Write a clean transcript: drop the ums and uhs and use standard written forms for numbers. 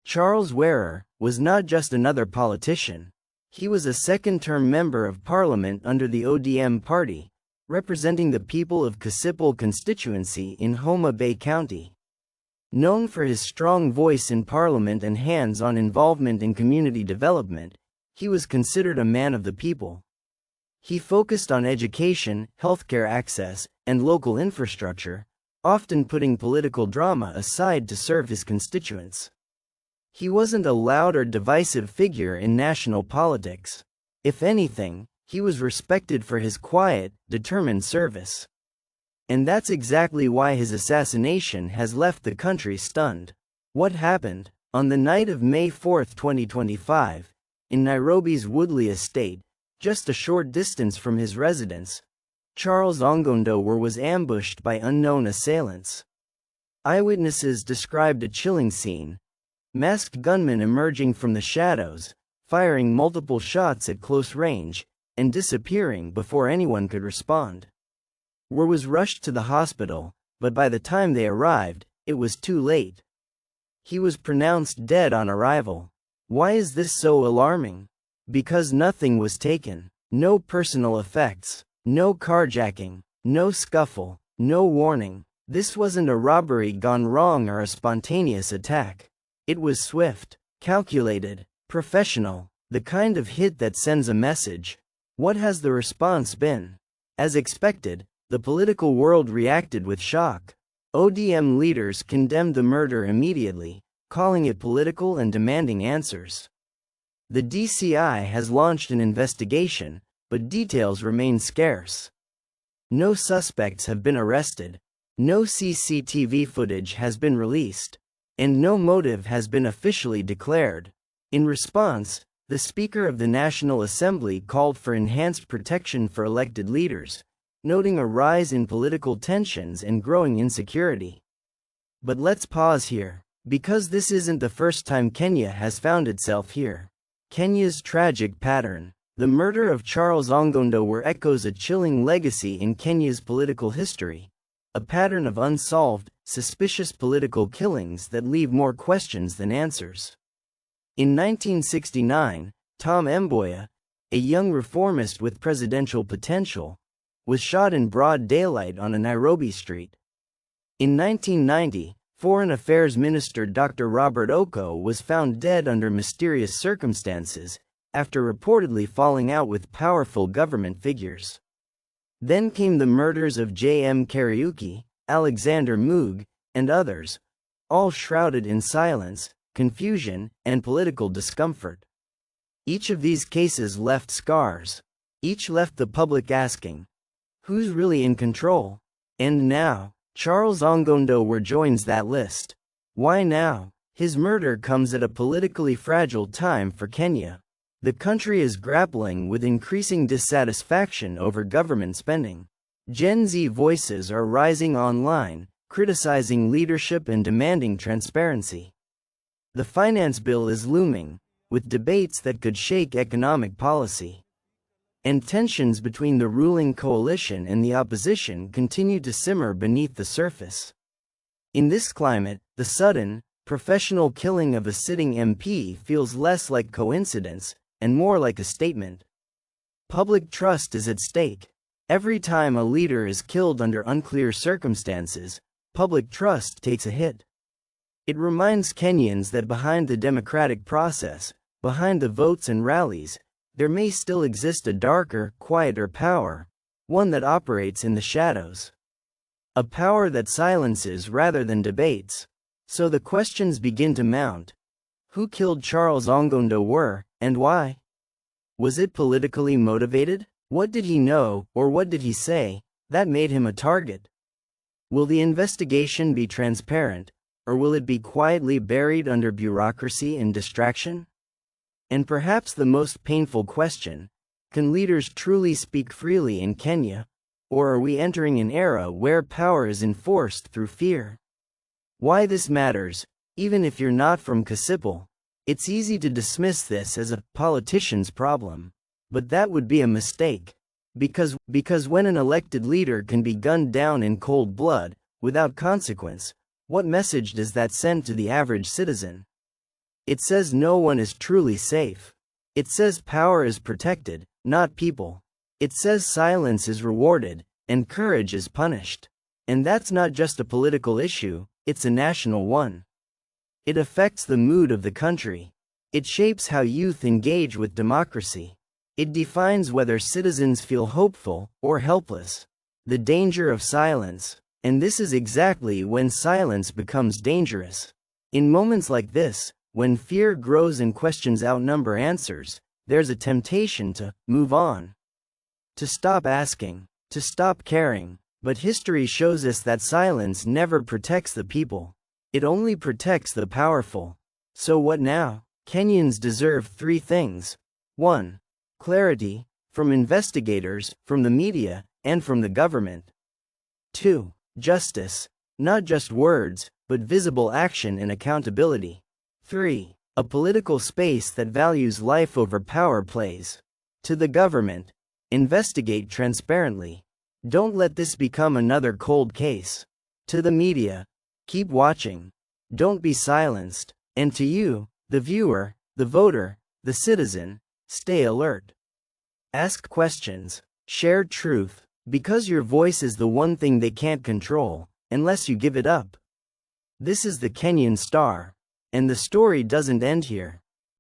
Charles Wearer was not just another politician. He was a second-term member of parliament under the ODM party, representing the people of Kasipul constituency in Homa Bay County. Known for his strong voice in parliament and hands-on involvement in community development, he was considered a man of the people. He focused on education, healthcare access, and local infrastructure, often putting political drama aside to serve his constituents. He wasn't a loud or divisive figure in national politics. If anything, he was respected for his quiet, determined service. And that's exactly why his assassination has left the country stunned. What happened? On the night of May 4, 2025, in Nairobi's Woodley estate, just a short distance from his residence, Charles Ong'Ondo was ambushed by unknown assailants. Eyewitnesses described a chilling scene: masked gunmen emerging from the shadows, firing multiple shots at close range, and disappearing before anyone could respond. Were was rushed to the hospital, but by the time they arrived, it was too late. He was pronounced dead on arrival. Why is this so alarming? Because nothing was taken. No personal effects, no carjacking, no scuffle, no warning. This wasn't a robbery gone wrong or a spontaneous attack. It was swift, calculated, professional, the kind of hit that sends a message. What has the response been? As expected, the political world reacted with shock. ODM leaders condemned the murder immediately, calling it political and demanding answers. The DCI has launched an investigation, but details remain scarce. No suspects have been arrested, no CCTV footage has been released, and no motive has been officially declared. In response, the Speaker of the National Assembly called for enhanced protection for elected leaders, noting a rise in political tensions and growing insecurity. But let's pause here, because this isn't the first time Kenya has found itself here. Kenya's tragic pattern. The murder of Charles Ong'Ondo echoes a chilling legacy in Kenya's political history, a pattern of unsolved, suspicious political killings that leave more questions than answers. In 1969, Tom Mboya, a young reformist with presidential potential, was shot in broad daylight on a Nairobi street. In 1990, Foreign Affairs Minister Dr. Robert Oko was found dead under mysterious circumstances, after reportedly falling out with powerful government figures. Then came the murders of J.M. Kariuki, Alexander Moog, and others, all shrouded in silence, confusion, and political discomfort. Each of these cases left scars. Each left the public asking, who's really in control? And now, Charles Ong'Ondo joins that list. Why now? His murder comes at a politically fragile time for Kenya. The country is grappling with increasing dissatisfaction over government spending. Gen Z voices are rising online, criticizing leadership and demanding transparency. The finance bill is looming, with debates that could shake economic policy. And tensions between the ruling coalition and the opposition continue to simmer beneath the surface. In this climate, the sudden, professional killing of a sitting MP feels less like coincidence and more like a statement. Public trust is at stake. Every time a leader is killed under unclear circumstances, public trust takes a hit. It reminds Kenyans that behind the democratic process, behind the votes and rallies, there may still exist a darker, quieter power, one that operates in the shadows. A power that silences rather than debates. So the questions begin to mount. Who killed Charles Ong'Ondo, and why? Was it politically motivated? What did he know, or what did he say, that made him a target? Will the investigation be transparent, or will it be quietly buried under bureaucracy and distraction? And perhaps the most painful question, can leaders truly speak freely in Kenya, or are we entering an era where power is enforced through fear? Why this matters, even if you're not from Kasipul. It's easy to dismiss this as a politician's problem, but that would be a mistake. Because when an elected leader can be gunned down in cold blood, without consequence, what message does that send to the average citizen? It says no one is truly safe. It says power is protected, not people. It says silence is rewarded, and courage is punished. And that's not just a political issue, it's a national one. It affects the mood of the country. It shapes how youth engage with democracy. It defines whether citizens feel hopeful or helpless. The danger of silence. And this is exactly when silence becomes dangerous. In moments like this, when fear grows and questions outnumber answers, there's a temptation to move on. To stop asking, to stop caring. But history shows us that silence never protects the people. It only protects the powerful. So what now? Kenyans deserve 3 things. 1. Clarity, from investigators, from the media, and from the government. 2. Justice, not just words, but visible action and accountability. 3. A political space that values life over power plays. To the government, investigate transparently. Don't let this become another cold case. To the media, keep watching. Don't be silenced. And to you, the viewer, the voter, the citizen, stay alert. Ask questions. Share truth, because your voice is the one thing they can't control, unless you give it up. This is the Kenyan Star. And the story doesn't end here.